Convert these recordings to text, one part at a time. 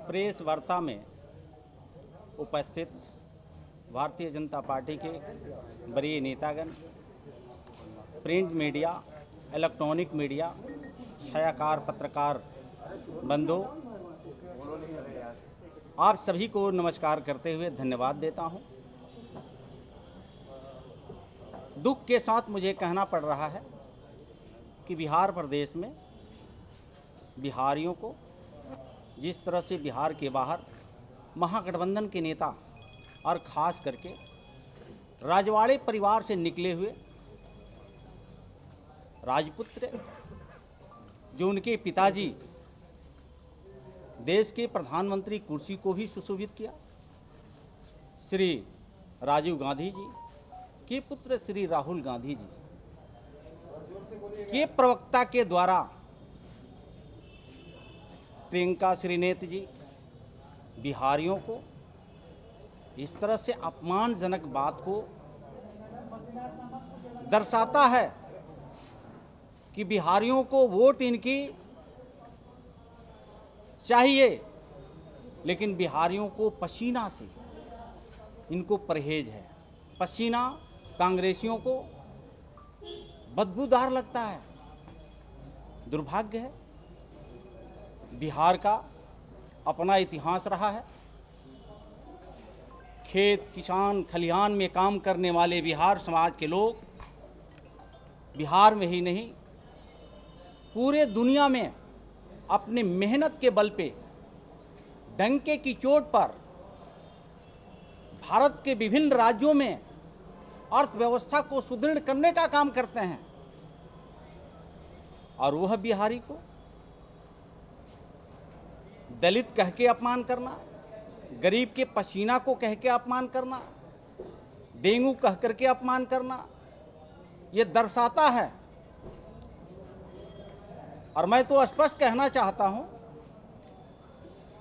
Press वार्ता में उपस्थित भारतीय जनता पार्टी के वरीय नेतागण, प्रिंट मीडिया, इलेक्ट्रॉनिक मीडिया, छायाकार पत्रकार बंधु, आप सभी को नमस्कार करते हुए धन्यवाद देता हूं। दुख के साथ मुझे कहना पड़ रहा है कि बिहार प्रदेश में बिहारियों को जिस तरह से बिहार के बाहर महागठबंधन के नेता और ख़ास करके राजवाड़े परिवार से निकले हुए राजपुत्र, जो उनके पिताजी देश के प्रधानमंत्री कुर्सी को भी सुशोभित किया, श्री राजीव गांधी जी के पुत्र श्री राहुल गांधी जी के प्रवक्ता के द्वारा प्रियंका श्रीनेत जी बिहारियों को इस तरह से अपमानजनक बात को दर्शाता है कि बिहारियों को वोट इनकी चाहिए, लेकिन बिहारियों को पसीना से इनको परहेज है। पसीना कांग्रेसियों को बदबूदार लगता है। दुर्भाग्य है, बिहार का अपना इतिहास रहा है। खेत किसान खलिहान में काम करने वाले बिहार समाज के लोग बिहार में ही नहीं पूरे दुनिया में अपने मेहनत के बल पे डंके की चोट पर भारत के विभिन्न राज्यों में अर्थव्यवस्था को सुदृढ़ करने का काम करते हैं, और वह बिहारी को दलित कह के अपमान करना, गरीब के पसीना को कह के अपमान करना, डेंगू कह करके अपमान करना, ये दर्शाता है। और मैं तो स्पष्ट कहना चाहता हूं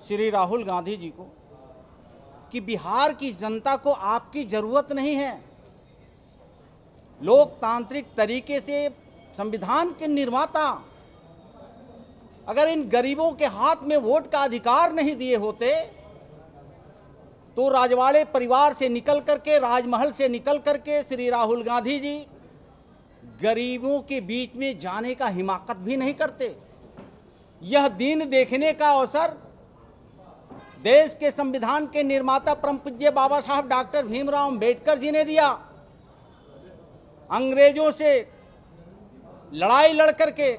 श्री राहुल गांधी जी को कि बिहार की जनता को आपकी जरूरत नहीं है। लोकतांत्रिक तरीके से संविधान के निर्माता अगर इन गरीबों के हाथ में वोट का अधिकार नहीं दिए होते तो राजवाड़े परिवार से निकल करके, राजमहल से निकल करके श्री राहुल गांधी जी गरीबों के बीच में जाने का हिमाकत भी नहीं करते। यह दिन देखने का अवसर देश के संविधान के निर्माता परम पूज्य बाबा साहब डॉक्टर भीमराव अंबेडकर जी ने दिया। अंग्रेजों से लड़ाई लड़ करके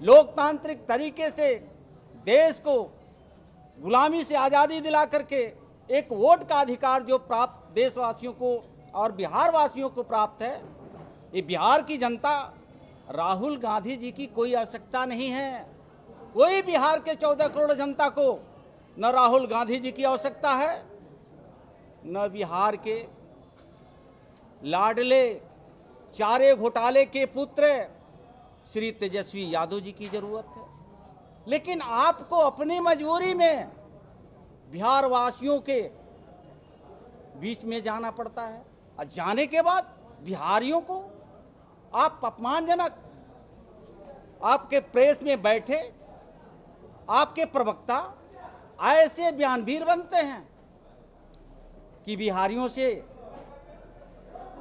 लोकतांत्रिक तरीके से देश को गुलामी से आज़ादी दिला करके एक वोट का अधिकार जो प्राप्त देशवासियों को और बिहार वासियों को प्राप्त है, ये बिहार की जनता राहुल गांधी जी की कोई आवश्यकता नहीं है। कोई बिहार के 14 करोड़ जनता को न राहुल गांधी जी की आवश्यकता है, न बिहार के लाडले चारे घोटाले के पुत्र श्री तेजस्वी यादव जी की जरूरत है। लेकिन आपको अपनी मजबूरी में बिहार वासियों के बीच में जाना पड़ता है, और जाने के बाद बिहारियों को आप अपमानजनक, आपके प्रेस में बैठे आपके प्रवक्ता ऐसे बयानवीर बनते हैं कि बिहारियों से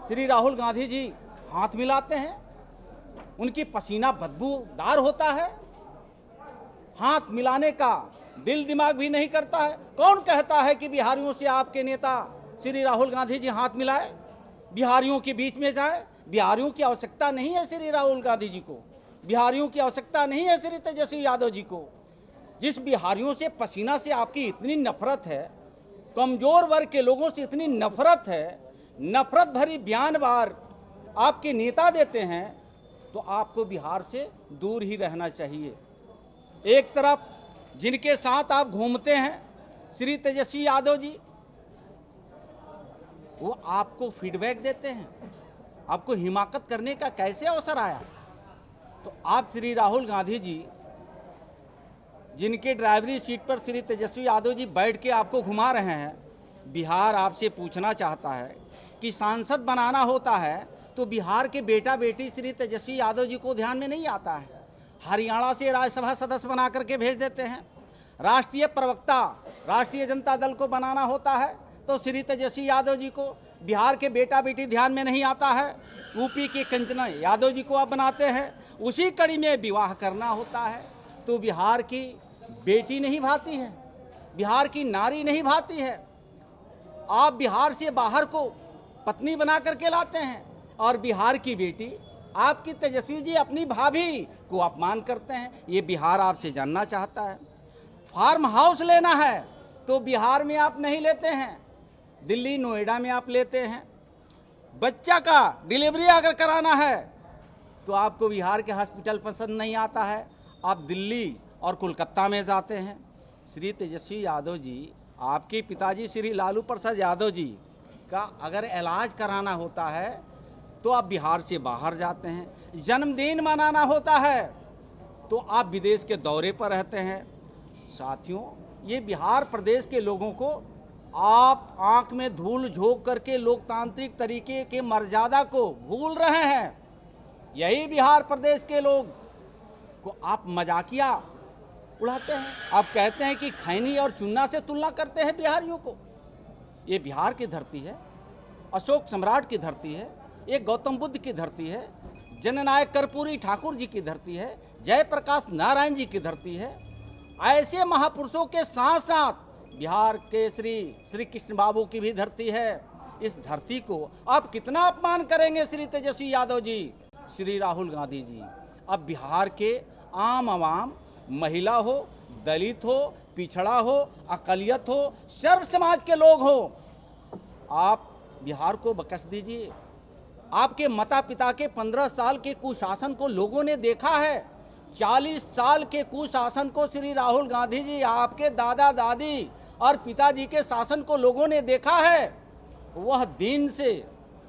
श्री राहुल गांधी जी हाथ मिलाते हैं, उनकी पसीना बदबूदार होता है, हाथ मिलाने का दिल दिमाग भी नहीं करता है। कौन कहता है कि बिहारियों से आपके नेता श्री राहुल गांधी जी हाथ मिलाए, बिहारियों के बीच में जाए? बिहारियों की आवश्यकता नहीं है श्री राहुल गांधी जी को, बिहारियों की आवश्यकता नहीं है श्री तेजस्वी यादव जी को। जिस बिहारियों से पसीना से आपकी इतनी नफरत है, कमजोर वर्ग के लोगों से इतनी नफरत है, नफरत भरी बयानबार आपके नेता देते हैं, तो आपको बिहार से दूर ही रहना चाहिए। एक तरफ जिनके साथ आप घूमते हैं श्री तेजस्वी यादव जी, वो आपको फीडबैक देते हैं, आपको हिमाकत करने का कैसे अवसर आया? तो आप श्री राहुल गांधी जी जिनके ड्राइवरी सीट पर श्री तेजस्वी यादव जी बैठ के आपको घुमा रहे हैं, बिहार आपसे पूछना चाहता है कि सांसद बनाना होता है तो बिहार के बेटा बेटी श्री तेजस्वी यादव जी को ध्यान में नहीं आता है। हरियाणा से राज्यसभा सदस्य बना करके भेज देते हैं, राष्ट्रीय प्रवक्ता राष्ट्रीय जनता दल को बनाना होता है तो श्री तेजस्वी यादव जी को, बिहार के बेटा बेटी ध्यान में नहीं आता है, यूपी की कंचना यादव जी को आप बनाते हैं। उसी कड़ी में विवाह करना होता है तो बिहार की बेटी नहीं भाती है, बिहार की नारी नहीं भाती है। आप बिहार से बाहर को पत्नी बना करके लाते हैं और बिहार की बेटी आपकी तेजस्वी जी अपनी भाभी को अपमान करते हैं। ये बिहार आपसे जानना चाहता है। फार्म हाउस लेना है तो बिहार में आप नहीं लेते हैं, दिल्ली नोएडा में आप लेते हैं। बच्चा का डिलीवरी अगर कराना है तो आपको बिहार के हॉस्पिटल पसंद नहीं आता है, आप दिल्ली और कोलकाता में जाते हैं। श्री तेजस्वी यादव जी, आपके पिताजी श्री लालू प्रसाद यादव जी का अगर इलाज कराना होता है तो आप बिहार से बाहर जाते हैं। जन्मदिन मनाना होता है तो आप विदेश के दौरे पर रहते हैं। साथियों, ये बिहार प्रदेश के लोगों को आप आंख में धूल झोंक करके लोकतांत्रिक तरीके के मर्यादा को भूल रहे हैं। यही बिहार प्रदेश के लोग को आप मजाकिया उड़ाते हैं। आप कहते हैं कि खैनी और चुन्ना से तुलना करते हैं बिहारियों को। ये बिहार की धरती है, अशोक सम्राट की धरती है, ये गौतम बुद्ध की धरती है, जननायक कर्पूरी ठाकुर जी की धरती है, जयप्रकाश नारायण जी की धरती है। ऐसे महापुरुषों के साथ साथ बिहार के श्री कृष्ण बाबू की भी धरती है। इस धरती को आप कितना अपमान करेंगे श्री तेजस्वी यादव जी, श्री राहुल गांधी जी। अब बिहार के आम आवाम, महिला हो, दलित हो, पिछड़ा हो, अकलियत हो, सर्व समाज के लोग हो, आप बिहार को बख्श दीजिए। आपके माता पिता के 15 साल के कुशासन को लोगों ने देखा है। 40 साल के कुशासन को श्री राहुल गांधी जी, आपके दादा दादी और पिताजी के शासन को लोगों ने देखा है। वह दिन से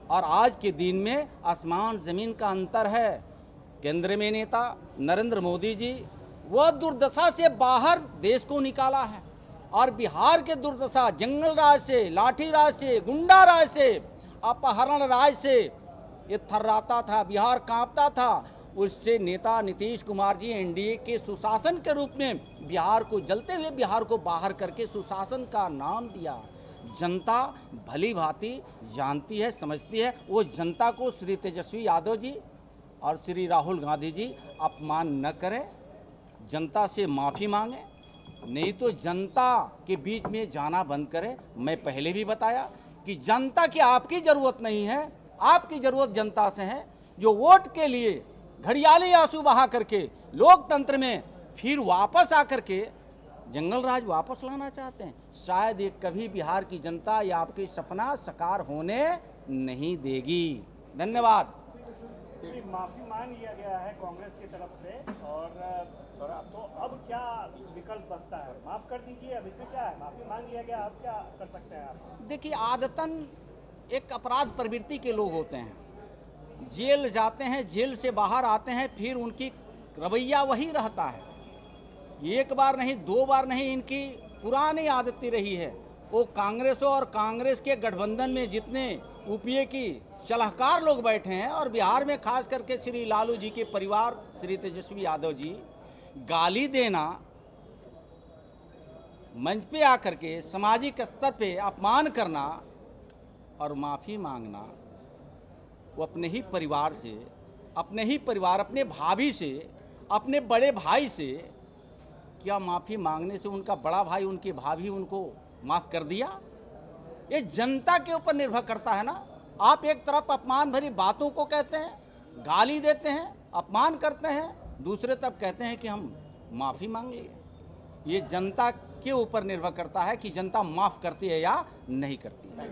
और आज के दिन में आसमान जमीन का अंतर है। केंद्र में नेता नरेंद्र मोदी जी, वह दुर्दशा से बाहर देश को निकाला है और बिहार के दुर्दशा जंगल राज से, लाठी राज से, गुंडा राज से, अपहरण राज से ये थर्राता था, बिहार कांपता था। उससे नेता नीतीश कुमार जी एनडीए के सुशासन के रूप में बिहार को, जलते हुए बिहार को बाहर करके सुशासन का नाम दिया। जनता भली भांति जानती है, समझती है। वो जनता को श्री तेजस्वी यादव जी और श्री राहुल गांधी जी अपमान न करें, जनता से माफ़ी मांगे, नहीं तो जनता के बीच में जाना बंद करें। मैं पहले भी बताया कि जनता की आपकी ज़रूरत नहीं है, आपकी ज़रूरत जनता से है, जो वोट के लिए घड़ियाली आंसू बहा करके लोकतंत्र में फिर वापस आकर के जंगल राज वापस लाना चाहते हैं। शायद ये कभी बिहार की जनता या आपके सपना साकार होने नहीं देगी। धन्यवाद। माफी मांग लिया गया है कांग्रेस की तरफ से और तो अब क्या विकल्प बचता है? माफ कर दीजिए, अब इसमें क्या है? माफी मांग लिया गया, अब क्या कर सकते हैं आप? देखिए, आदतन एक अपराध प्रवृत्ति के लोग होते हैं, जेल जाते हैं, जेल से बाहर आते हैं, फिर उनकी रवैया वही रहता है। एक बार नहीं, 2 बार नहीं, इनकी पुरानी आदती रही है। वो कांग्रेस और कांग्रेस के गठबंधन में जितने यूपीए की सलाहकार लोग बैठे हैं और बिहार में खास करके श्री लालू जी के परिवार, श्री तेजस्वी यादव जी, गाली देना, मंच पे आकर के सामाजिक स्तर पे अपमान करना और माफ़ी मांगना, वो अपने ही परिवार से, अपने भाभी से, अपने बड़े भाई से, क्या माफ़ी मांगने से उनका बड़ा भाई, उनकी भाभी उनको माफ़ कर दिया? ये जनता के ऊपर निर्भर करता है ना। आप एक तरफ अपमान भरी बातों को कहते हैं, गाली देते हैं, अपमान करते हैं, दूसरे तरफ कहते हैं कि हम माफ़ी मांग लिए। ये जनता के ऊपर निर्भर करता है कि जनता माफ़ करती है या नहीं करती है।